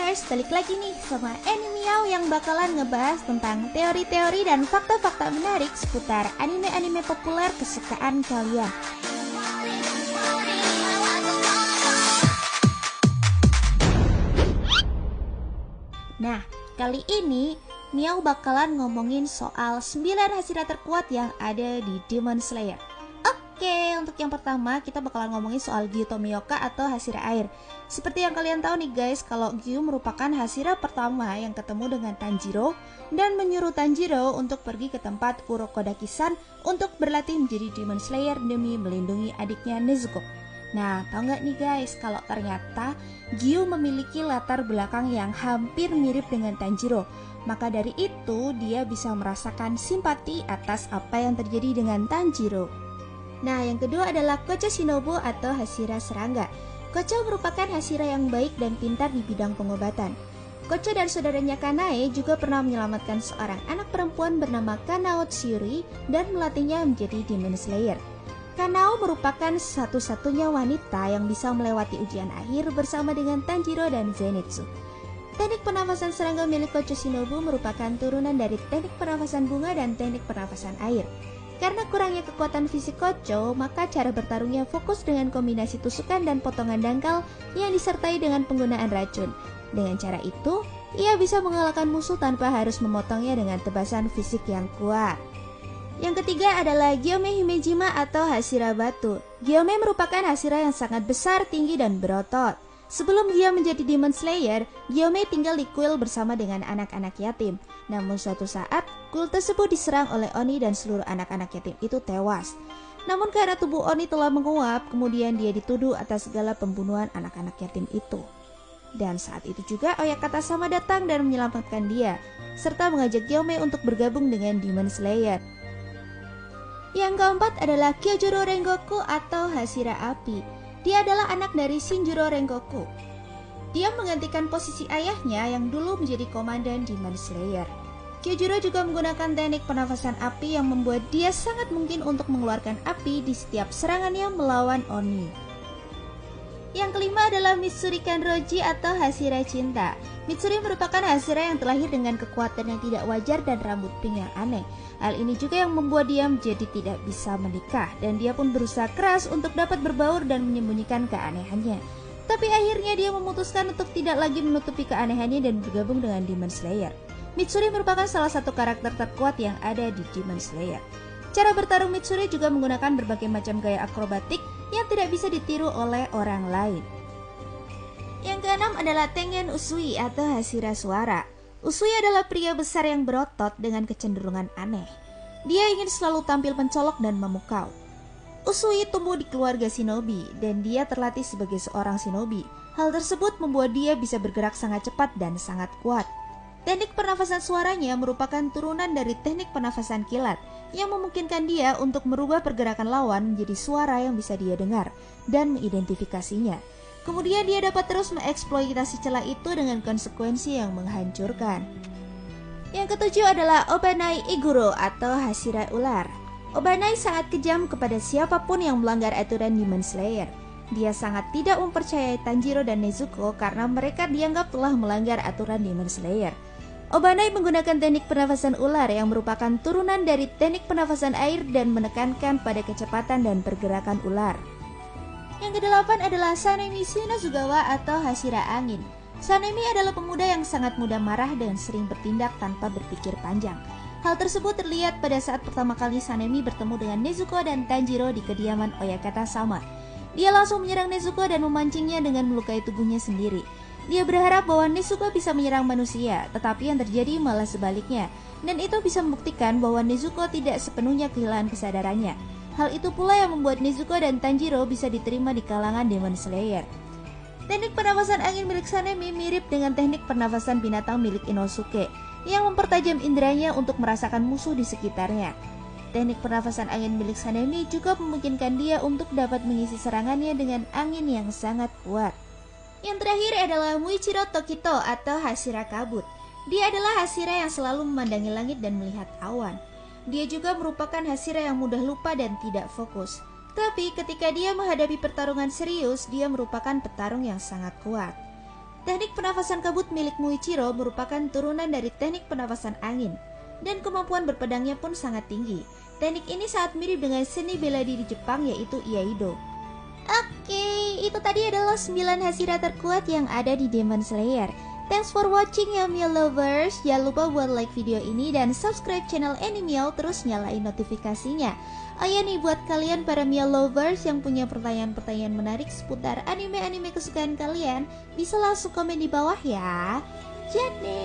Animers, balik lagi nih sama Animiao yang bakalan ngebahas tentang teori-teori dan fakta-fakta menarik seputar anime-anime populer kesukaan kalian. Nah, kali ini Miao bakalan ngomongin soal 9 Hashira terkuat yang ada di Demon Slayer. Oke, untuk yang pertama kita bakalan ngomongin soal Gyuto Tomioka atau Hashira air. Seperti yang kalian tahu nih guys, kalau Gyu merupakan Hashira pertama yang ketemu dengan Tanjiro dan menyuruh Tanjiro untuk pergi ke tempat Urokodaki-san untuk berlatih menjadi Demon Slayer demi melindungi adiknya Nezuko. Nah, tahu nggak nih guys, kalau ternyata Gyu memiliki latar belakang yang hampir mirip dengan Tanjiro, maka dari itu dia bisa merasakan simpati atas apa yang terjadi dengan Tanjiro. Nah, yang kedua adalah Kocho Shinobu atau Hashira serangga. Kocho merupakan Hashira yang baik dan pintar di bidang pengobatan. Kocho dan saudaranya Kanae juga pernah menyelamatkan seorang anak perempuan bernama Kanao Tsuyuri dan melatihnya menjadi Demon Slayer. Kanao merupakan satu-satunya wanita yang bisa melewati ujian akhir bersama dengan Tanjiro dan Zenitsu. Teknik pernafasan serangga milik Kocho Shinobu merupakan turunan dari teknik pernafasan bunga dan teknik pernafasan air. Karena kurangnya kekuatan fisik Kocho, maka cara bertarungnya fokus dengan kombinasi tusukan dan potongan dangkal yang disertai dengan penggunaan racun. Dengan cara itu, ia bisa mengalahkan musuh tanpa harus memotongnya dengan tebasan fisik yang kuat. Yang ketiga adalah Gyome Himejima atau Hashira batu. Gyome merupakan Hashira yang sangat besar, tinggi, dan berotot. Sebelum dia menjadi Demon Slayer, Gyome tinggal di kuil bersama dengan anak-anak yatim. Namun suatu saat, kuil tersebut diserang oleh Oni dan seluruh anak-anak yatim itu tewas. Namun karena tubuh Oni telah menguap, kemudian dia dituduh atas segala pembunuhan anak-anak yatim itu. Dan saat itu juga Oyakata Sama datang dan menyelamatkan dia, serta mengajak Gyome untuk bergabung dengan Demon Slayer. Yang keempat adalah Kyojuro Rengoku atau Hashira api. Dia adalah anak dari Shinjiro Rengoku. Dia menggantikan posisi ayahnya yang dulu menjadi komandan Demon Slayer. Kyojuro juga menggunakan teknik pernafasan api yang membuat dia sangat mungkin untuk mengeluarkan api di setiap serangannya melawan Oni. Yang kelima adalah Mitsuri Kanroji atau Hashira cinta. Mitsuri merupakan Hashira yang terlahir dengan kekuatan yang tidak wajar dan rambut pink yang aneh. Hal ini juga yang membuat dia menjadi tidak bisa menikah, dan dia pun berusaha keras untuk dapat berbaur dan menyembunyikan keanehannya. Tapi akhirnya dia memutuskan untuk tidak lagi menutupi keanehannya dan bergabung dengan Demon Slayer. Mitsuri merupakan salah satu karakter terkuat yang ada di Demon Slayer. Cara bertarung Mitsuri juga menggunakan berbagai macam gaya akrobatik yang tidak bisa ditiru oleh orang lain. Yang keenam adalah Tengen Usui atau Hashira suara. Usui adalah pria besar yang berotot dengan kecenderungan aneh. Dia ingin selalu tampil mencolok dan memukau. Usui tumbuh di keluarga shinobi dan dia terlatih sebagai seorang shinobi. Hal tersebut membuat dia bisa bergerak sangat cepat dan sangat kuat. Teknik pernafasan suaranya merupakan turunan dari teknik pernafasan kilat yang memungkinkan dia untuk merubah pergerakan lawan menjadi suara yang bisa dia dengar dan mengidentifikasinya. Kemudian dia dapat terus mengeksploitasi celah itu dengan konsekuensi yang menghancurkan. Yang ketujuh adalah Obanai Iguro atau Hashira ular. Obanai sangat kejam kepada siapapun yang melanggar aturan Demon Slayer. Dia sangat tidak mempercayai Tanjiro dan Nezuko karena mereka dianggap telah melanggar aturan Demon Slayer. Obanai menggunakan teknik pernafasan ular yang merupakan turunan dari teknik pernafasan air dan menekankan pada kecepatan dan pergerakan ular. Yang kedelapan adalah Sanemi Shinozugawa atau Hashira angin. Sanemi adalah pemuda yang sangat mudah marah dan sering bertindak tanpa berpikir panjang. Hal tersebut terlihat pada saat pertama kali Sanemi bertemu dengan Nezuko dan Tanjiro di kediaman Oyakata Sama. Dia langsung menyerang Nezuko dan memancingnya dengan melukai tubuhnya sendiri. Dia berharap bahwa Nezuko bisa menyerang manusia, tetapi yang terjadi malah sebaliknya. Dan itu bisa membuktikan bahwa Nezuko tidak sepenuhnya kehilangan kesadarannya. Hal itu pula yang membuat Nezuko dan Tanjiro bisa diterima di kalangan Demon Slayer. Teknik pernafasan angin milik Sanemi mirip dengan teknik pernafasan binatang milik Inosuke yang mempertajam inderanya untuk merasakan musuh di sekitarnya. Teknik pernafasan angin milik Sanemi juga memungkinkan dia untuk dapat mengisi serangannya dengan angin yang sangat kuat. Yang terakhir adalah Muichiro Tokito atau Hashira kabut. Dia adalah Hashira yang selalu memandangi langit dan melihat awan. Dia juga merupakan Hashira yang mudah lupa dan tidak fokus. Tapi ketika dia menghadapi pertarungan serius, dia merupakan petarung yang sangat kuat. Teknik pernafasan kabut milik Muichiro merupakan turunan dari teknik pernafasan angin, dan kemampuan berpedangnya pun sangat tinggi. Teknik ini sangat mirip dengan seni bela diri Jepang yaitu Iaido. Oke, itu tadi adalah 9 hashira terkuat yang ada di Demon Slayer. Thanks for watching ya Meow Lovers. Jangan lupa buat like video ini dan subscribe channel Animeow, terus nyalain notifikasinya. Oh ya nih, buat kalian para Meow Lovers yang punya pertanyaan-pertanyaan menarik seputar anime-anime kesukaan kalian, bisa langsung komen di bawah ya. Jadi